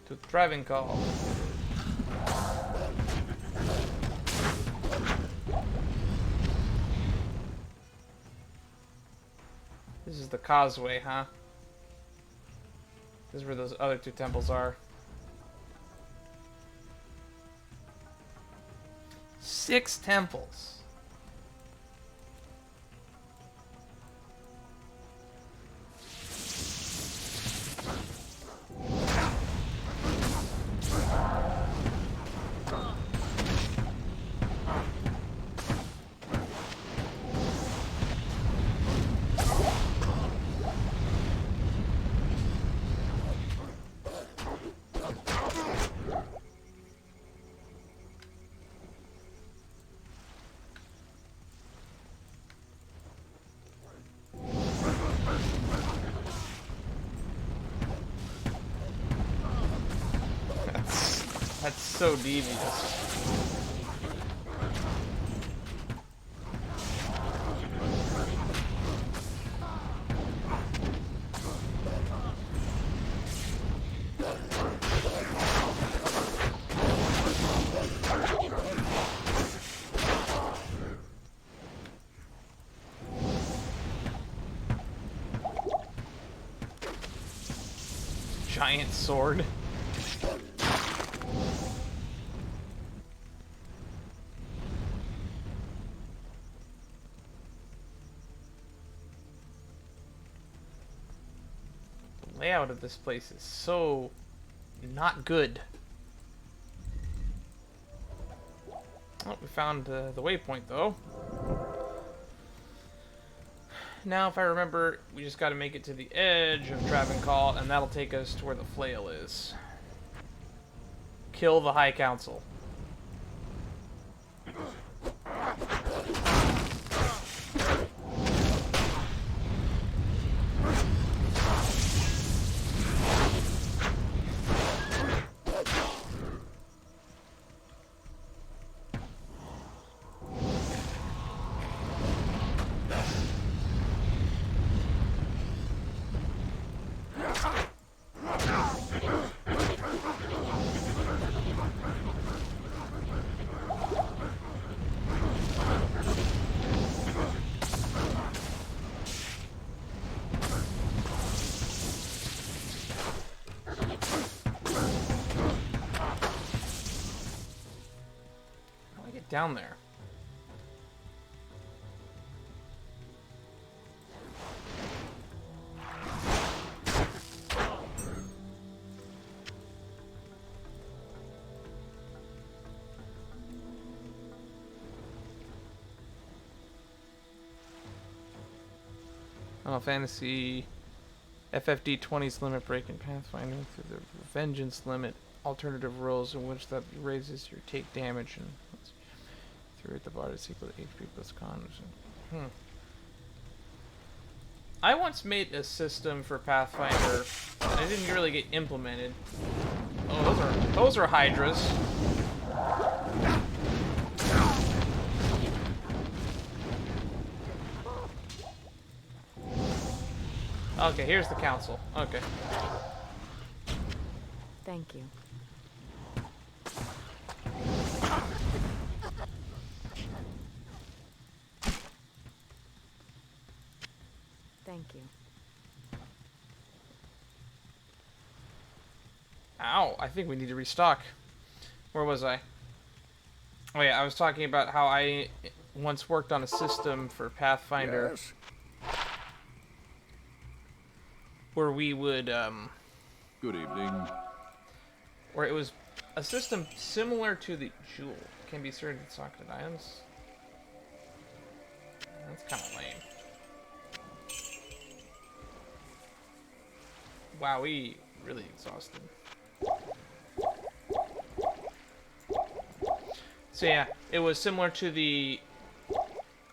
To driving call. This is the causeway, huh? This is where those other two temples are. 6 temples. That's so devious. Giant sword. The layout of this place is so not good. Oh, we found the waypoint though. Now, if I remember, we just got to make it to the edge of Travancore, and that'll take us to where the flail is. Kill the High Council. Down there. Final Fantasy FFD 20's limit break in Pathfinder through the vengeance limit alternative rules in which that raises your take damage and through at the bar is equal to HP plus con. I once made a system for Pathfinder and it didn't really get implemented. Oh, those are Hydras. Okay, here's the council. Okay. Thank you. Thank you. Ow, I think we need to restock. Where was I? Oh yeah, I was talking about how I once worked on a system for Pathfinder. Yes. Where we would, Good evening. where it was a system similar to the Jewel. Can be sorted with socketed items. That's kind of lame. Wow, we really exhausted. So yeah, it was similar to the...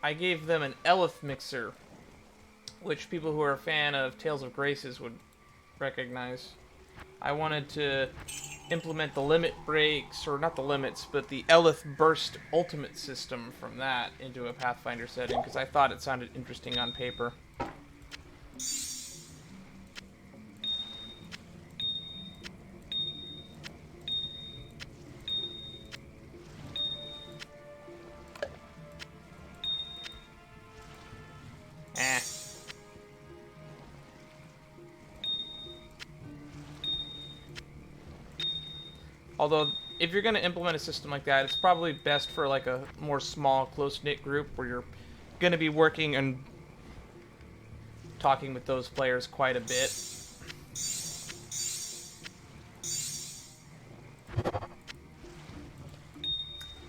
I gave them an Elith mixer, which people who are a fan of Tales of Graces would recognize. I wanted to implement the limit breaks, or not the limits, but the Elith burst ultimate system from that into a Pathfinder setting, because I thought it sounded interesting on paper. Although, if you're going to implement a system like that, it's probably best for like a more small, close-knit group where you're going to be working and talking with those players quite a bit.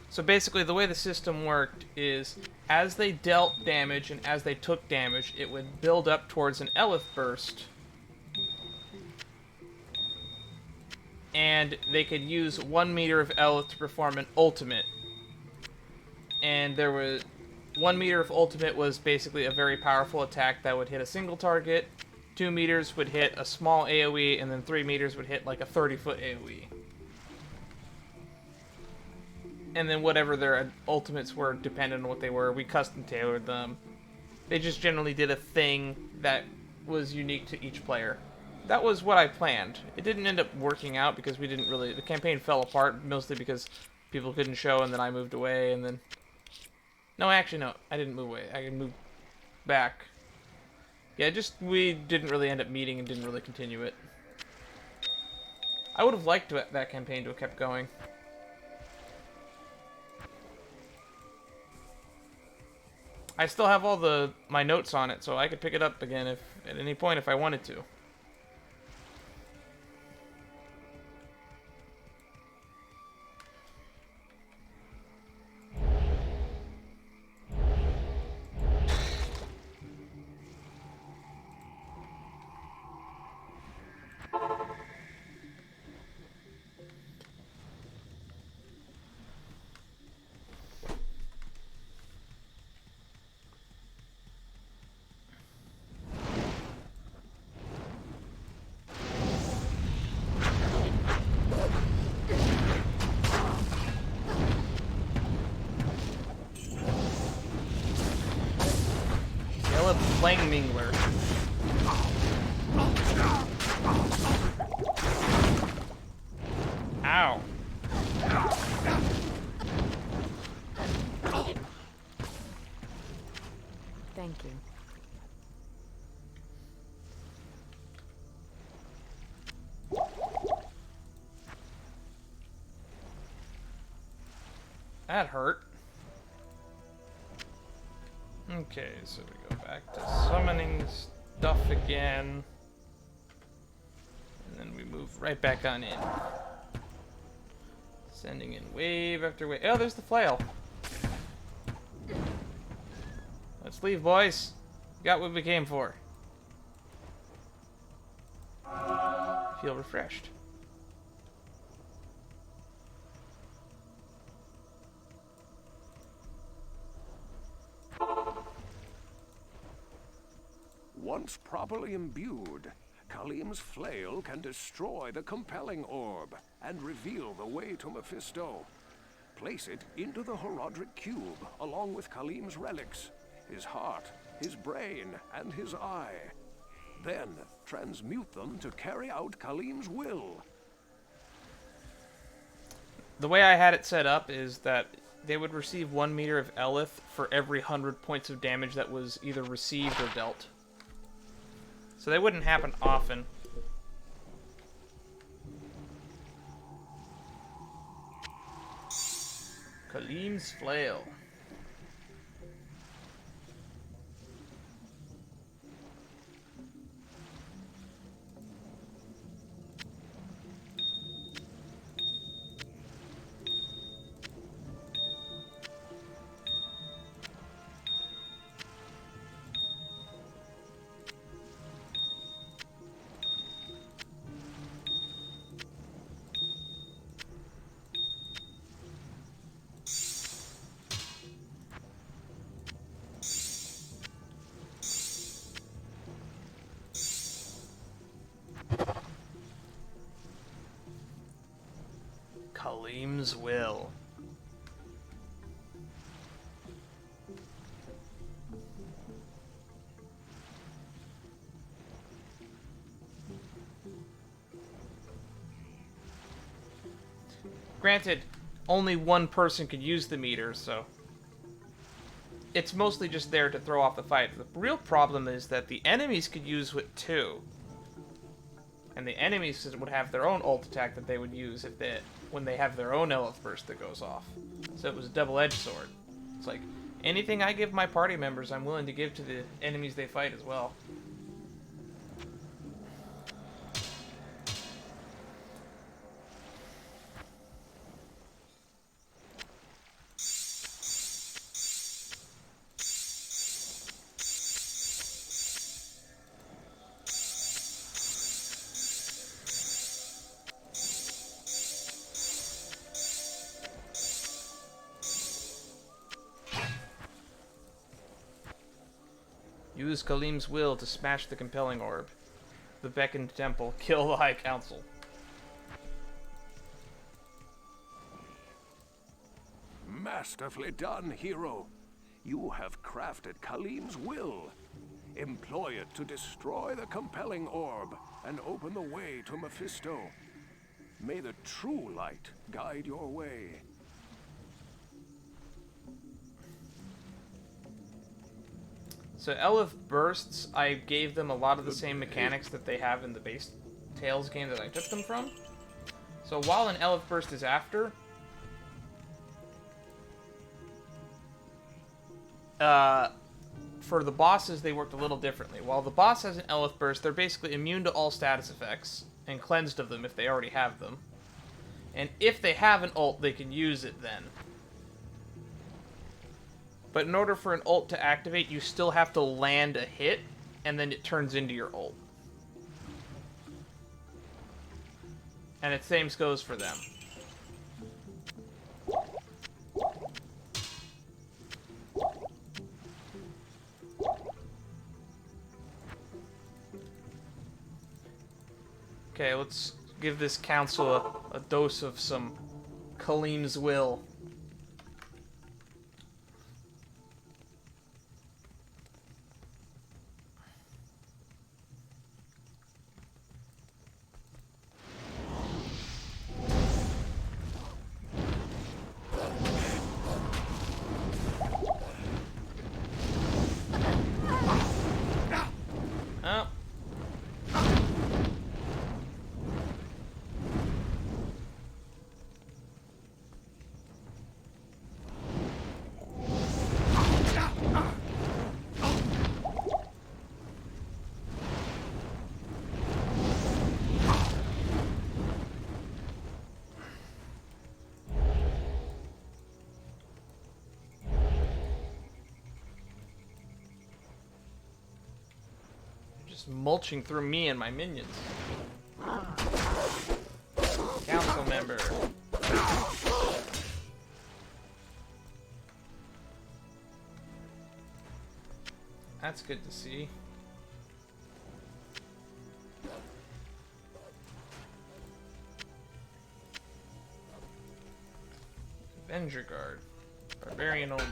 So basically, the way the system worked is, as they dealt damage and as they took damage, it would build up towards an Elith burst. And they could use 1 meter of Elith to perform an ultimate. And there was 1 meter of ultimate was basically a very powerful attack that would hit a single target. 2 meters would hit a small AoE, and then 3 meters would hit like a 30-foot AoE. And then whatever their ultimates were, depending on what they were, we custom tailored them. They just generally did a thing that was unique to each player. That was what I planned. It didn't end up working out because we didn't really... The campaign fell apart, mostly because people couldn't show, and then I moved away, and then... No, actually, no. I didn't move away. I moved back. Yeah, we didn't really end up meeting and didn't really continue it. I would have liked that campaign to have kept going. I still have all my notes on it, so I could pick it up again at any point if I wanted to. Flame Mingler. Ow. Thank you. That hurt. Okay, so we go back to summoning stuff again. And then we move right back on in. Sending in wave after wave. Oh, there's the flail. Let's leave, boys. Got what we came for. Feel refreshed. Once properly imbued, Khalim's flail can destroy the compelling orb and reveal the way to Mephisto. Place it into the Horodric cube along with Khalim's relics, his heart, his brain, and his eye. Then transmute them to carry out Khalim's will. The way I had it set up is that they would receive 1 meter of Elith for every 100 points of damage that was either received or dealt. So they wouldn't happen often. Khalim's flail. Khalim's will. Granted, only one person could use the meter, so it's mostly just there to throw off the fight. The real problem is that the enemies could use it too. And the enemies would have their own ult attack that they would use when they have their own Elf Burst that goes off. So it was a double-edged sword. It's like, anything I give my party members, I'm willing to give to the enemies they fight as well. Use Kalim's will to smash the compelling orb. The beckoned temple. Kill the High Council. Masterfully done, hero. You have crafted Kalim's will. Employ it to destroy the compelling orb and open the way to Mephisto. May the true light guide your way. So Elf Bursts, I gave them a lot of the same mechanics that they have in the base Tales game that I took them from. So while an Elf Burst is after, for the bosses, they worked a little differently. While the boss has an Elf Burst, they're basically immune to all status effects, and cleansed of them if they already have them. And if they have an ult, they can use it then. But in order for an ult to activate, you still have to land a hit, and then it turns into your ult. And the same goes for them. Okay, let's give this council a dose of some Kalim's will. Oh. Just mulching through me and my minions. Council member. That's good to see. Avenger Guard. Barbarian only.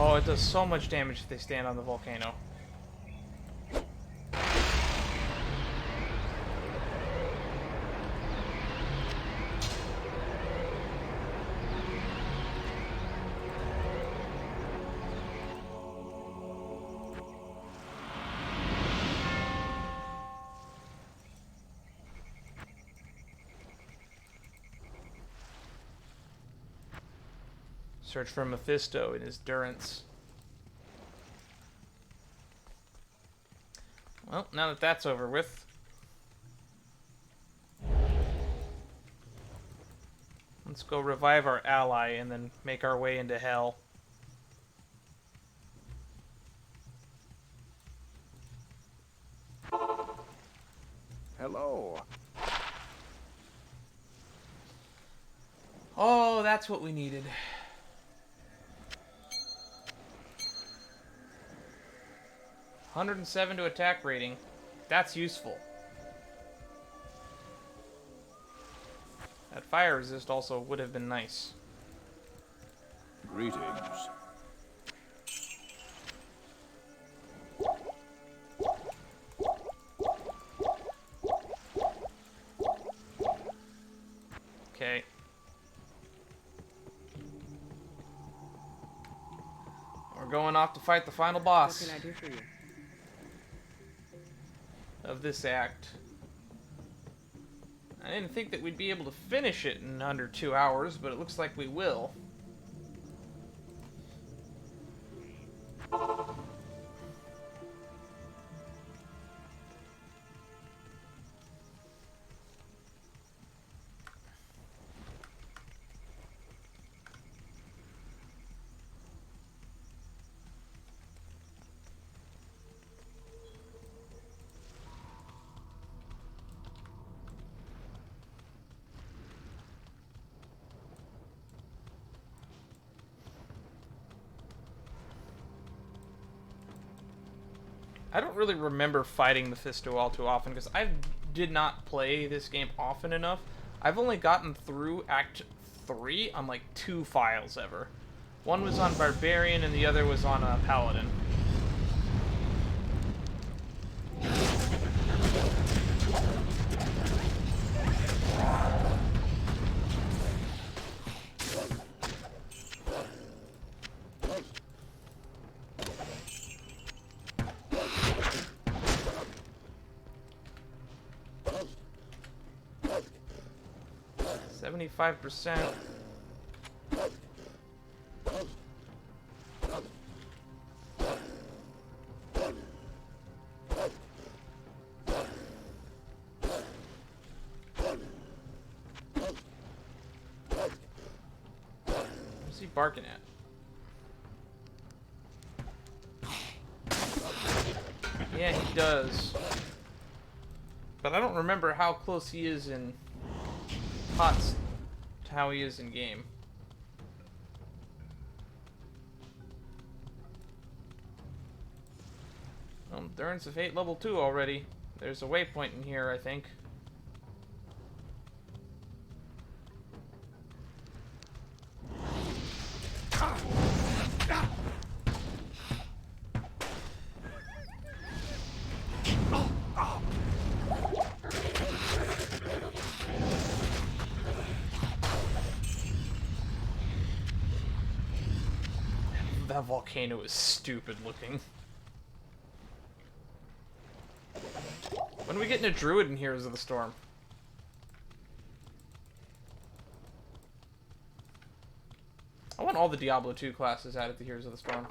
Oh, it does so much damage if they stand on the volcano. Search for Mephisto in his durance. Well, now that that's over with, let's go revive our ally and then make our way into hell. Hello. Oh, that's what we needed. 107 to attack rating. That's useful. That fire resist also would have been nice. Greetings. Okay. We're going off to fight the final What boss can I do for you? of this act. I didn't think that we'd be able to finish it in under 2 hours, but it looks like we will. I don't really remember fighting Mephisto all too often because I did not play this game often enough. I've only gotten through Act 3 on like 2 files ever. One was on Barbarian and the other was on Paladin. %. What's he barking at? Yeah, he does. But I don't remember how close he is in HOTS to how he is in game. Endurance of Fate level 2 already. There's a waypoint in here, I think. That volcano is stupid looking. When are we getting a druid in Heroes of the Storm? I want all the Diablo 2 classes added to Heroes of the Storm.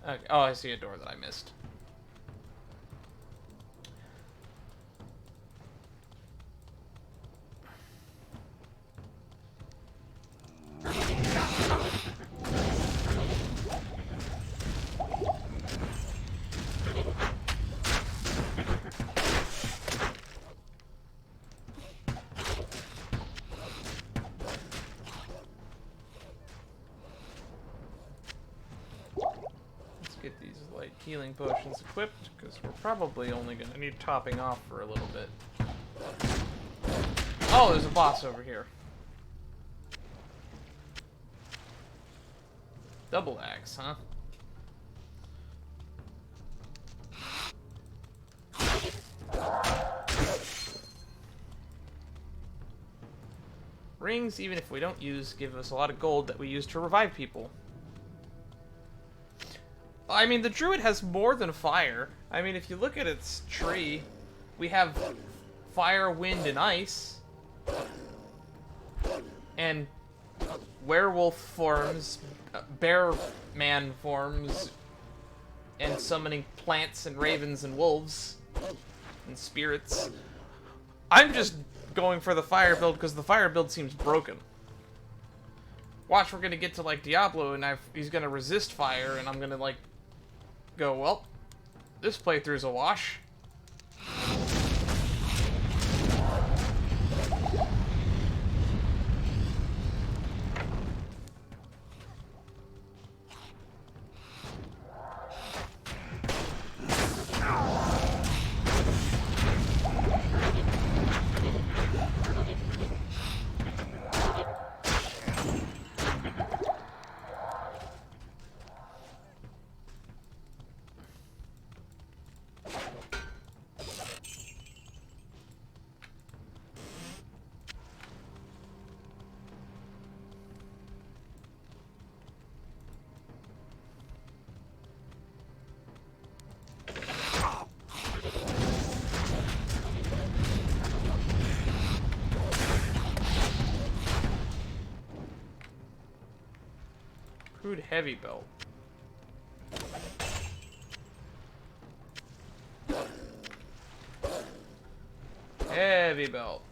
Okay. Oh, I see a door that I missed. Get these light healing potions equipped, because we're probably only going to need topping off for a little bit. Oh, there's a boss over here. Double axe, huh? Rings, even if we don't use, give us a lot of gold that we use to revive people. I mean, the druid has more than fire. I mean, if you look at its tree, we have fire, wind, and ice. And werewolf forms, bear man forms, and summoning plants and ravens and wolves and spirits. I'm just going for the fire build because the fire build seems broken. watch, we're gonna get to like Diablo, and he's gonna resist fire, and I'm gonna like go, well, this playthrough's a wash. Crude heavy belt. Heavy belt.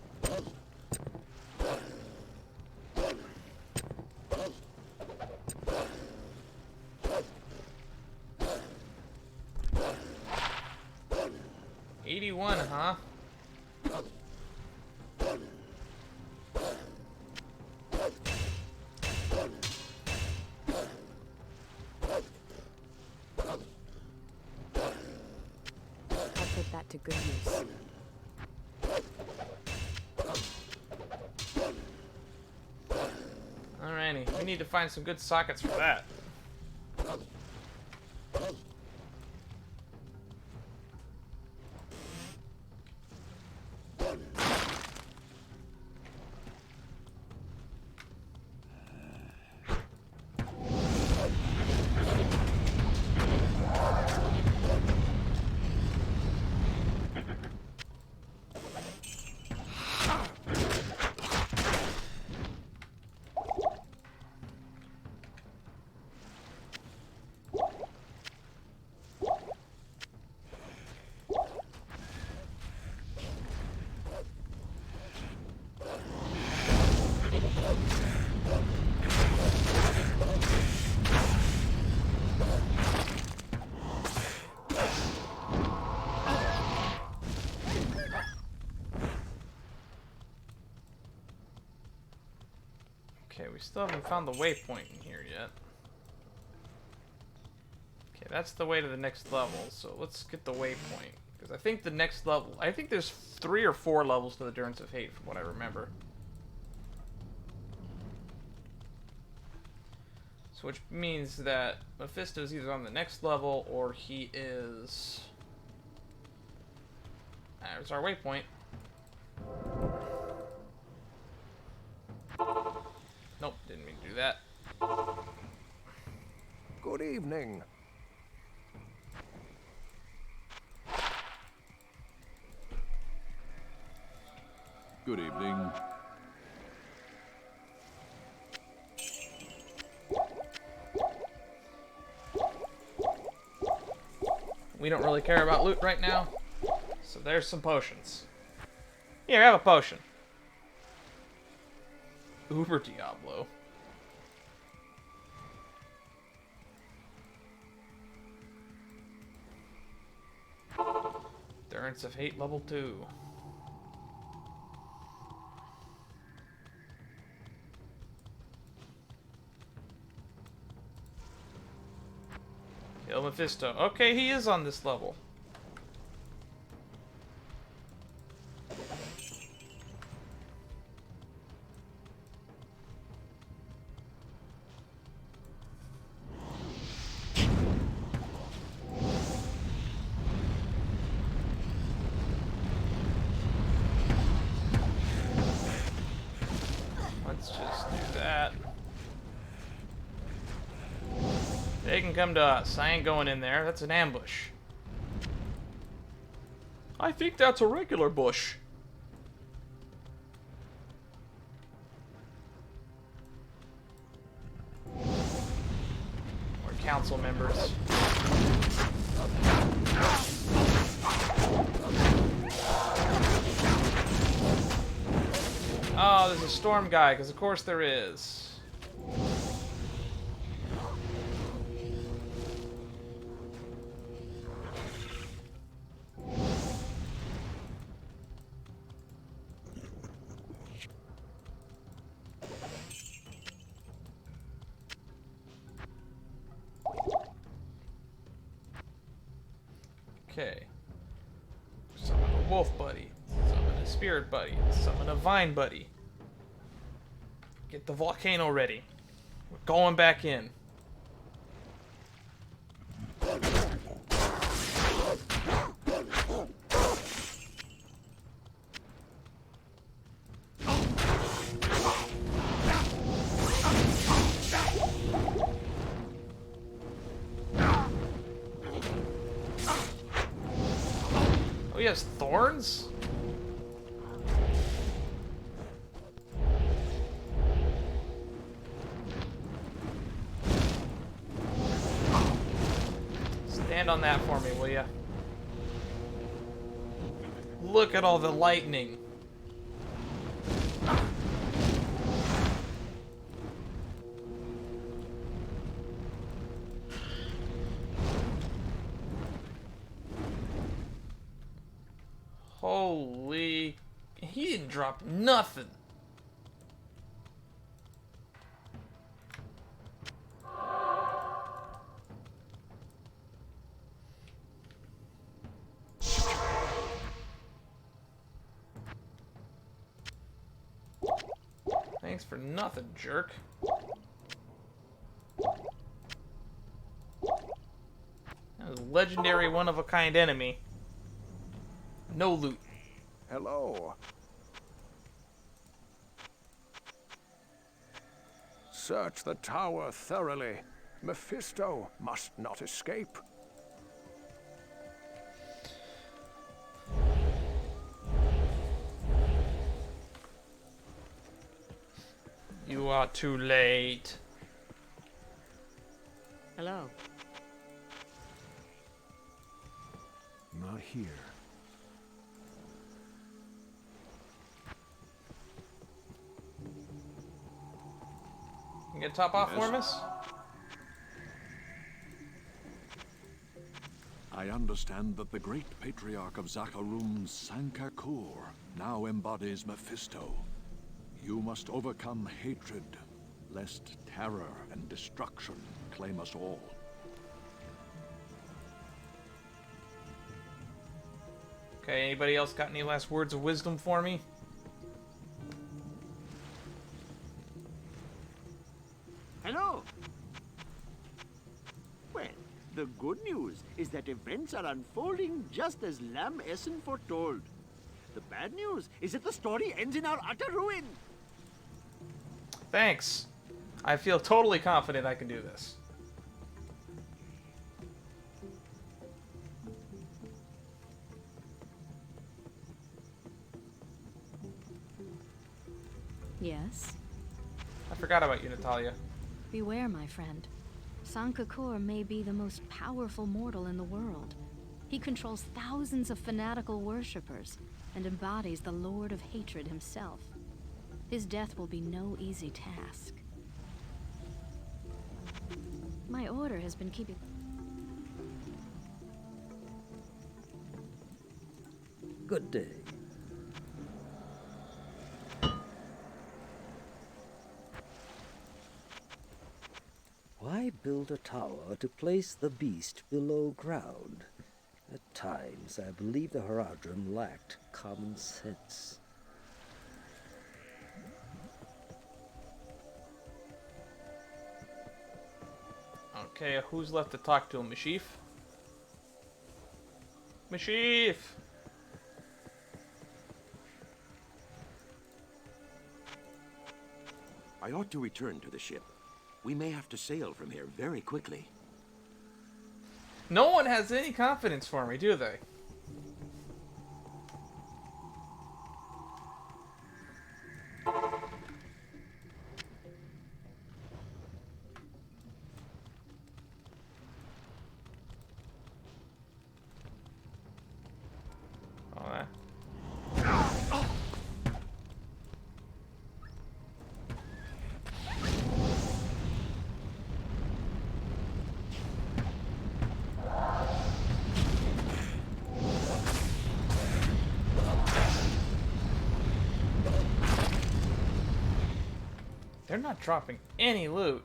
$81, huh? I'll put that to good use. Alrighty, we need to find some good sockets for that. Okay, we still haven't found the waypoint in here yet. Okay, that's the way to the next level, so let's get the waypoint. Because I think the next level... I think there's 3 or 4 levels to the Endurance of Hate, from what I remember. So which means that Mephisto's either on the next level, or he is... There's our waypoint. Nope, didn't mean to do that. Good evening. Good evening. We don't really care about loot right now, so there's some potions. Here, have a potion. Uber Diablo. Endurance of Hate level 2. Kill Mephisto. Okay, he is on this level. Let's just do that. They can come to us. I ain't going in there. That's an ambush. I think that's a regular bush. We're council members. Oh, there's a storm guy, because of course there is. Okay. Summon a wolf buddy. Summon a spirit buddy. Summon a vine buddy. Get the volcano ready. We're going back in. Oh, he has thorns? Stand on that for me, will ya? Look at all the lightning. Holy... He didn't drop nothing. Thanks for nothing, jerk. That was a legendary one-of-a-kind enemy. No loot. Hello. Search the tower thoroughly. Mephisto must not escape. You are too late. Hello. Not here. You get top off for us? I understand that the great patriarch of Zakharum, Sankakur, now embodies Mephisto. You must overcome hatred, lest terror and destruction claim us all. Okay, anybody else got any last words of wisdom for me? Hello. Well, the good news is that events are unfolding just as Lam Essen foretold. The bad news is that the story ends in our utter ruin. Thanks. I feel totally confident I can do this. Yes? I forgot about you, Natalia. Beware, my friend. Sankakur may be the most powerful mortal in the world. He controls thousands of fanatical worshippers and embodies the Lord of Hatred himself. His death will be no easy task. My order has been keeping... Good day. Why build a tower to place the beast below ground? At times, I believe the Haradrim lacked common sense. Okay, who's left to talk to him? Mashif? Mashif! I ought to return to the ship. We may have to sail from here very quickly. No one has any confidence for me, do they? Oh, that. They're not dropping any loot.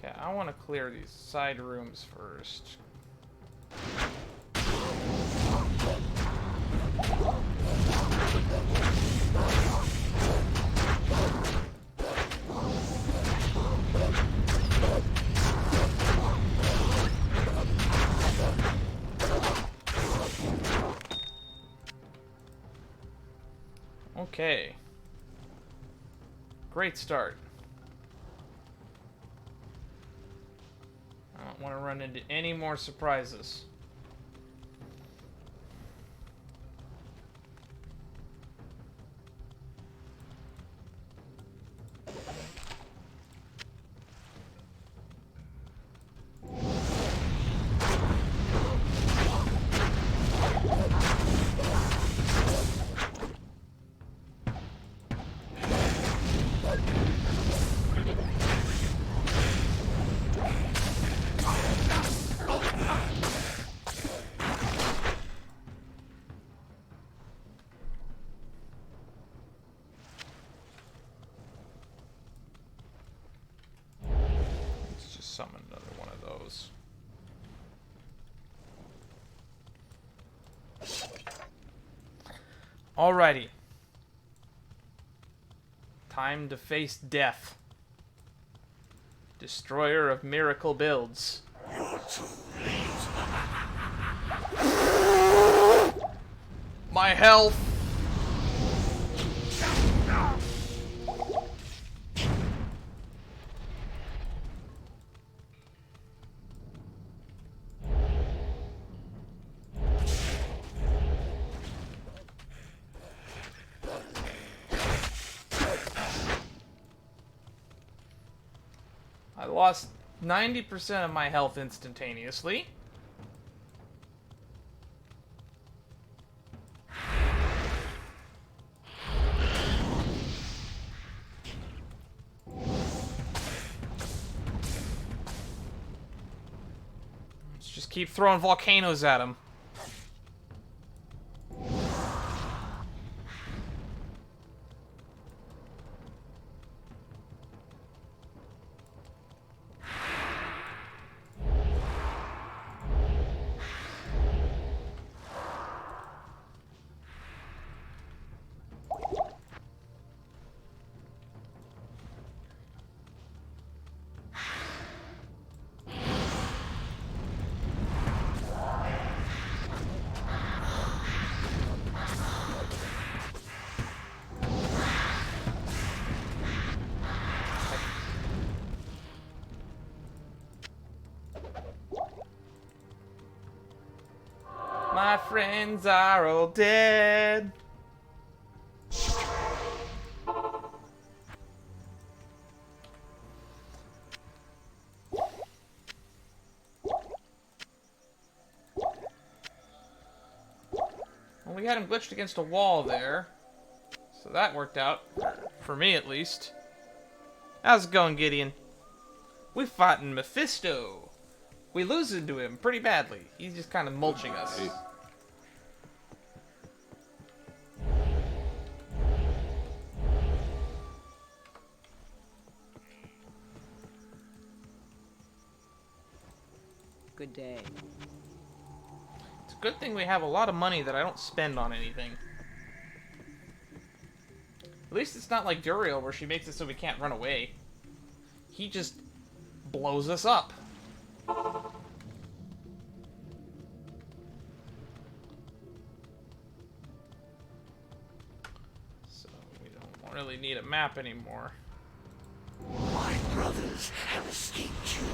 Okay, I want to clear these side rooms first. Okay. Great start. I don't want to run into any more surprises. Let's just summon another one of those. Alrighty. Time to face death. Destroyer of miracle builds. My health! I lost 90% of my health instantaneously. Let's just keep throwing volcanoes at him. My friends are all dead. Well, we had him glitched against a wall there. So that worked out. For me, at least. How's it going, Gideon? We fought in Mephisto. We losing to him pretty badly. He's just kind of mulching us. Good day. It's a good thing we have a lot of money that I don't spend on anything. At least it's not like Duriel where she makes it so we can't run away. He just blows us up. So we don't really need a map anymore. My brothers have escaped you.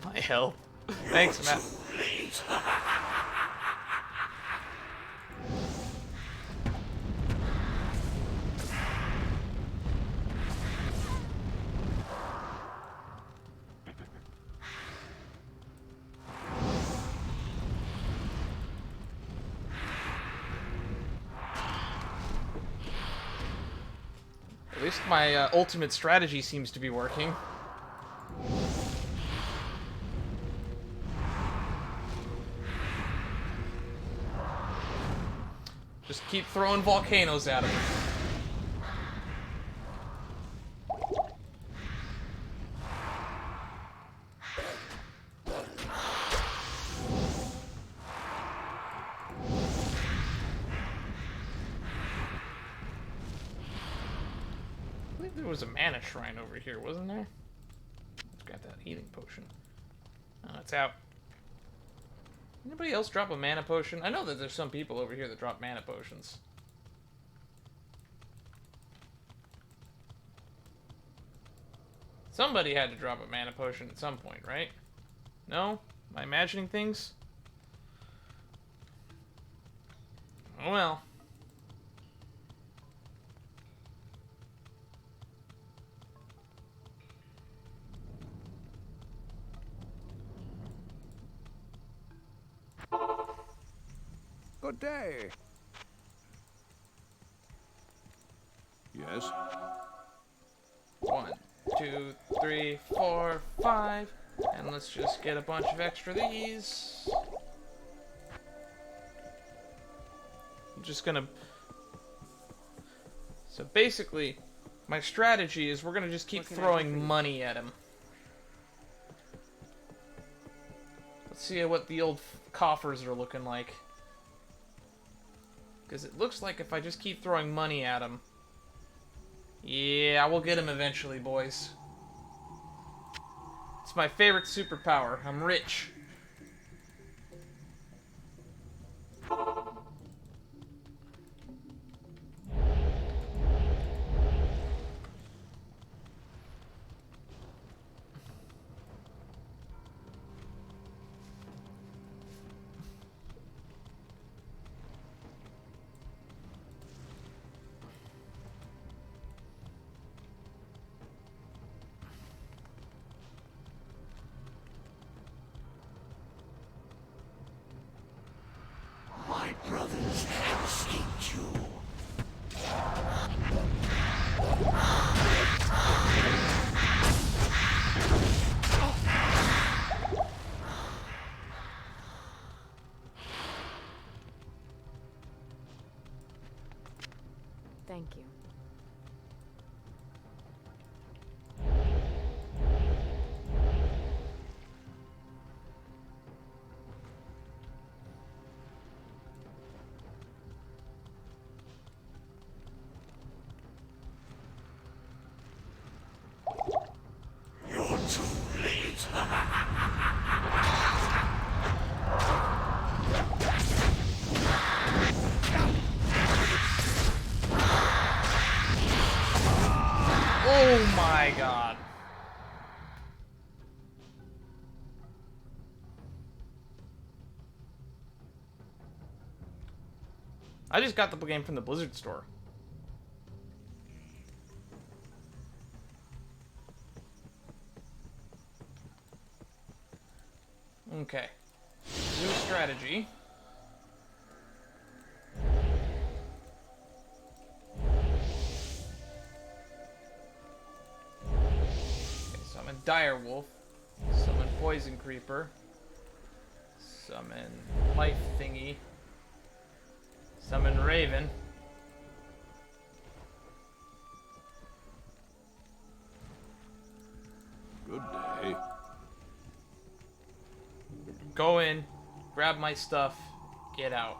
My health. Thanks, Matt. At least my ultimate strategy seems to be working. Just keep throwing volcanoes at him. I believe there was a mana shrine over here, wasn't there? It's got that healing potion. Oh, it's out. Anybody else drop a mana potion? I know that there's some people over here that drop mana potions. Somebody had to drop a mana potion at some point, right? No? Am I imagining things? Oh well. Good day. Yes? 1, 2, 3, 4, 5. And let's just get a bunch of extra these. I'm just gonna... So basically, my strategy is we're gonna just keep throwing money at him. Let's see what the old coffers are looking like. Because it looks like if I just keep throwing money at him... Yeah, we'll get him eventually, boys. It's my favorite superpower. I'm rich. My brothers have escaped you. Thank you. You're too late. Oh my god. I just got the game from the Blizzard store. Okay. New strategy. Okay, summon Direwolf. Summon Poison Creeper. Summon Life Thingy. Summon Raven. Good day. Go in, grab my stuff, get out.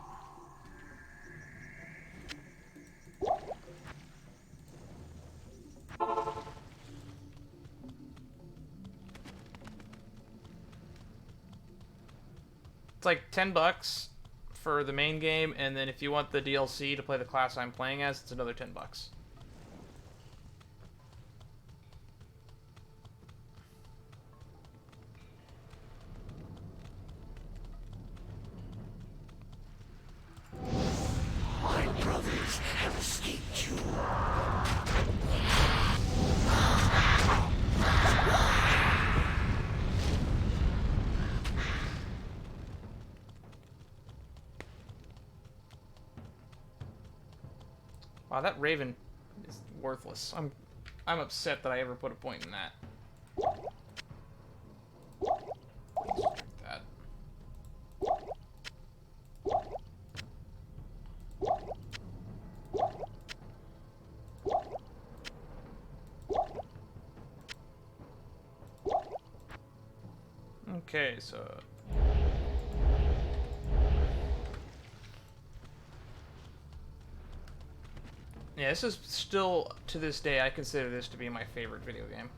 It's like $10 for the main game, and then if you want the DLC to play the class I'm playing as, it's another $10. Wow, that raven is worthless. I'm upset that I ever put a point in that. Let's drink that. Okay, so yeah, this is still, to this day, I consider this to be my favorite video game.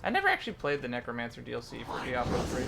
I never actually played the Necromancer DLC for Diablo 3.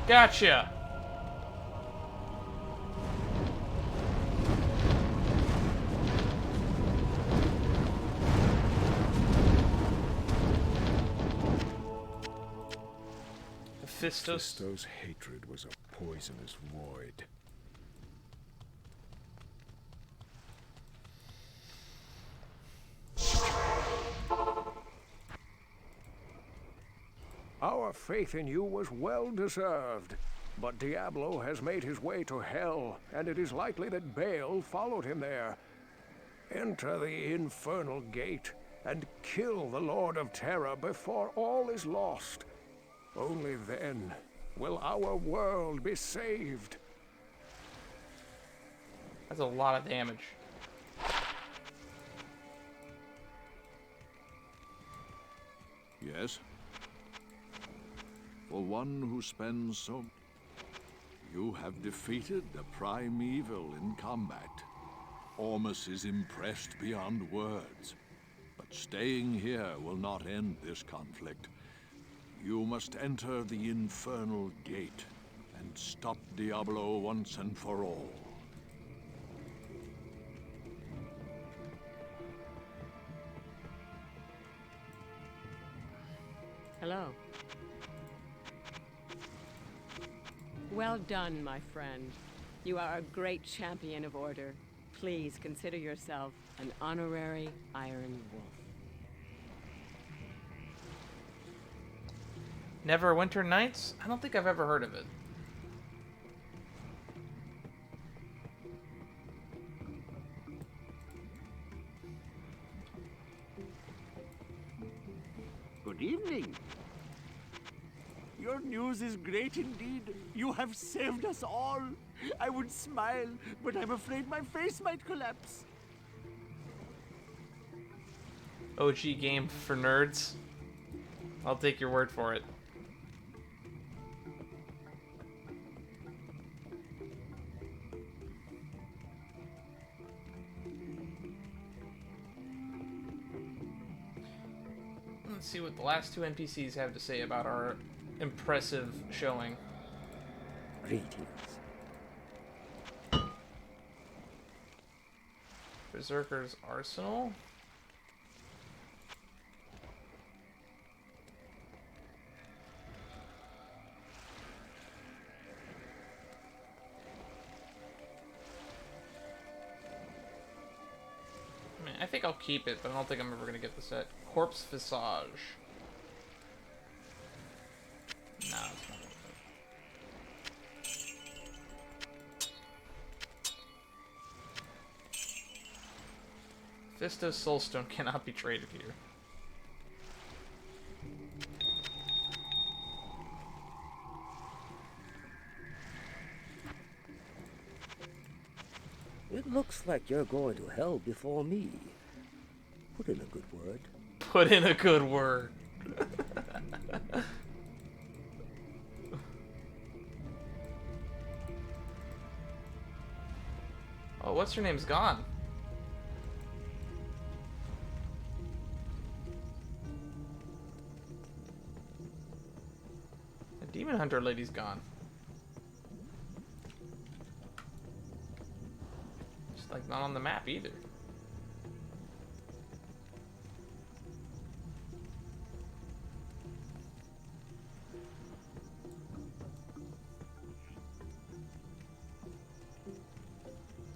Gotcha! Mephisto's hatred was a poisonous void. Our faith in you was well deserved, but Diablo has made his way to hell, and it is likely that Baal followed him there. Enter the infernal gate and kill the Lord of Terror before all is lost. Only then will our world be saved. That's a lot of damage. Yes? For one who spends so... You have defeated the primeval in combat. Ormus is impressed beyond words. But staying here will not end this conflict. You must enter the infernal gate and stop Diablo once and for all. Hello. Well done, my friend. You are a great champion of order. Please consider yourself an honorary Iron Wolf. Neverwinter Nights? I don't think I've ever heard of it. Good evening. Your news is great indeed. You have saved us all. I would smile, but I'm afraid my face might collapse. OG game for nerds. I'll take your word for it. Let's see what the last two NPCs have to say about our impressive showing. Greetings. Berserker's Arsenal. think I'll keep it, but I don't think I'm ever gonna get the set. Corpse Visage. No, it's not worth it. Mephisto's Soulstone cannot be traded here. It looks like you're going to hell before me. Put in a good word. Put in a good word. Oh, what's her name's gone? The Demon Hunter lady's gone. She's like not on the map either.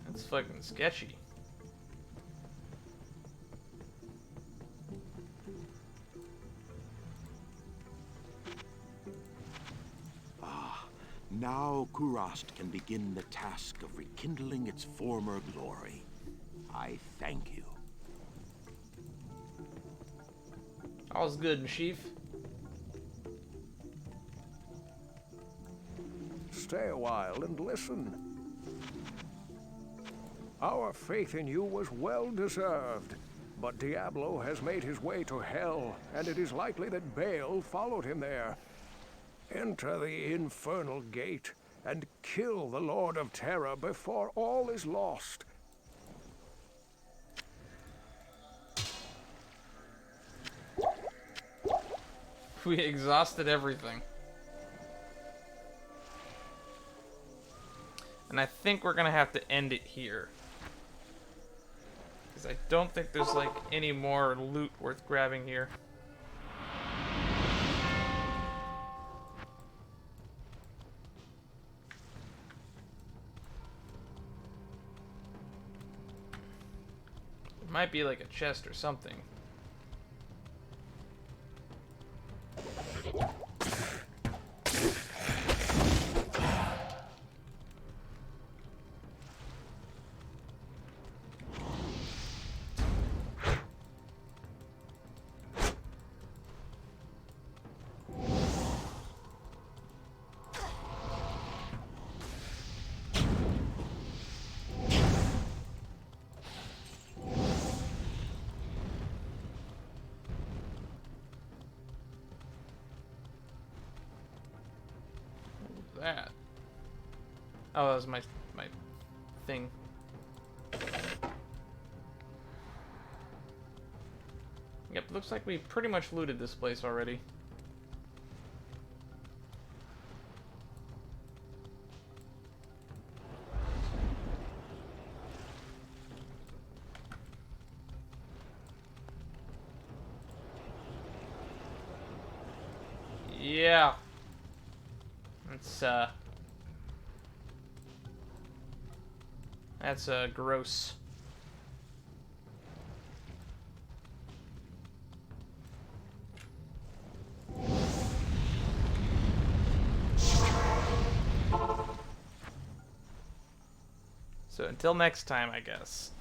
That's fucking sketchy. Now Kurast can begin the task of rekindling its former glory. I thank you. All's good, Chief. Stay a while and listen. Our faith in you was well deserved, but Diablo has made his way to hell, and it is likely that Baal followed him there. Enter the infernal gate and kill the Lord of Terror before all is lost. We exhausted everything. And I think we're gonna have to end it here. Because I don't think there's like any more loot worth grabbing here. It might be like a chest or something. That. Oh, that was my thing. Yep, looks like we pretty much looted this place already. Yeah. That's gross. So until next time, I guess.